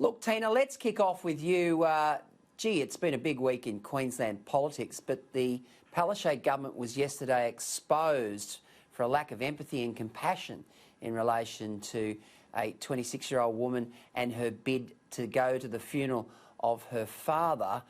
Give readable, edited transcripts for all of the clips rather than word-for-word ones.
Look, Teena, let's kick off with you. Gee, it's been a big week in Queensland politics, but the Palaszczuk government was yesterday exposed for a lack of empathy and compassion in relation to a 26-year-old woman and her bid to go to the funeral of her father.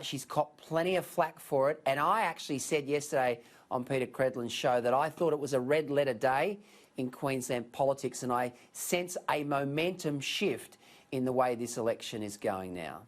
She's copped plenty of flack for it, and I actually said yesterday on Peter Gleeson's show that I thought it was a red-letter day in Queensland politics, and I sense a momentum shift in the way this election is going now.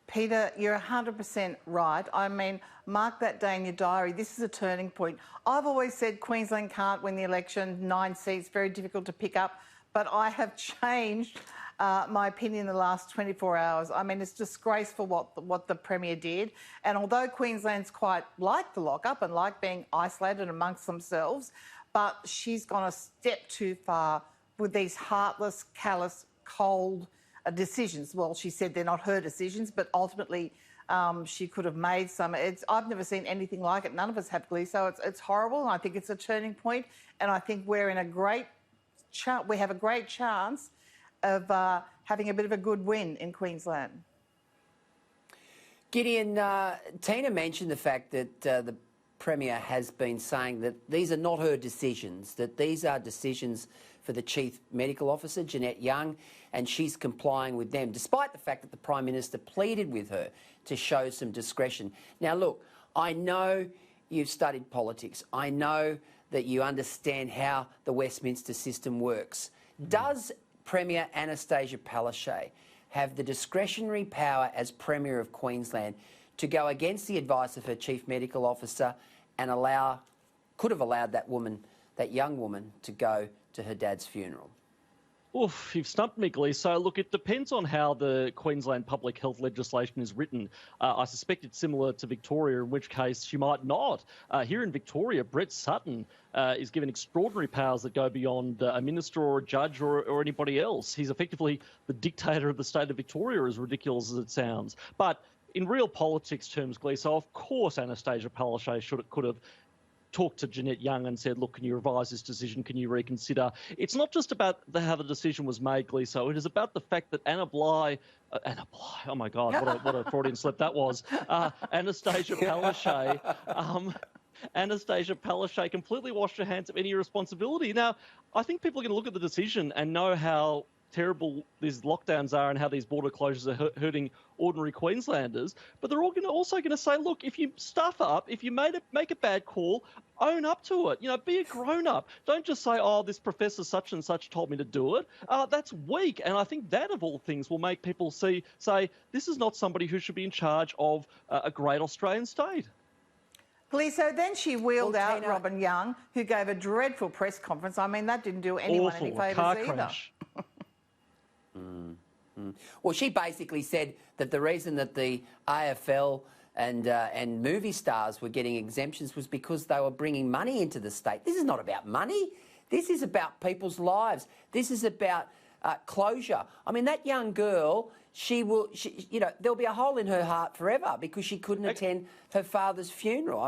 Peter, you're 100% right. I mean, mark that day in your diary. This is a turning point. I've always said Queensland can't win the election, 9 seats, very difficult to pick up, but I have changed my opinion in the last 24 hours. I mean, it's disgraceful what the Premier did. And although Queensland's quite like the lock-up and like being isolated amongst themselves, but she's gone a step too far with these heartless, callous, cold decisions. Well, she said they're not her decisions, but ultimately she could have made some. I've never seen anything like it. None of us have, Gleeson. So it's horrible, and I think it's a turning point. And I think we're in a great we have a great chance of having a bit of a good win in Queensland. Gideon, Teena mentioned the fact that the Premier has been saying that these are not her decisions, that these are decisions for the Chief Medical Officer, Jeanette Young, and she's complying with them, despite the fact that the Prime Minister pleaded with her to show some discretion. Now, look, I know you've studied politics. I know that you understand how the Westminster system works. Does Premier Annastacia Palaszczuk have the discretionary power as Premier of Queensland to go against the advice of her Chief Medical Officer and could have allowed that young woman, to go to her dad's funeral? Oof, you've stumped me, Glee. So, look, it depends on how the Queensland public health legislation is written. I suspect it's similar to Victoria, in which case she might not. Here in Victoria, Brett Sutton is given extraordinary powers that go beyond a minister or a judge or anybody else. He's effectively the dictator of the state of Victoria, as ridiculous as it sounds. But in real politics terms, Glee, so of course Annastacia Palaszczuk could have talked to Jeanette Young and said, look, can you revise this decision? Can you reconsider? It's not just about how the decision was made, Gleeson. It is about the fact that Anna Bligh, oh my God, what a Freudian slip that was. Annastacia Palaszczuk completely washed her hands of any responsibility. Now, I think people are going to look at the decision and know how terrible these lockdowns are and how these border closures are hurting ordinary Queenslanders, but they're also going to say, look, if you stuff up, if you make a bad call, own up to it. You know, be a grown-up. Don't just say, oh, this professor such and such told me to do it. That's weak, and I think that, of all things, will make people say, this is not somebody who should be in charge of a great Australian state. Gleeson, then she wheeled out Teena, Robin Young, who gave a dreadful press conference. I mean, that didn't do anyone any favours either. Crash. Well, she basically said that the reason that the AFL and movie stars were getting exemptions was because they were bringing money into the state. This is not about money. This is about people's lives. This is about closure. I mean, that young girl, there'll be a hole in her heart forever because she couldn't attend her father's funeral.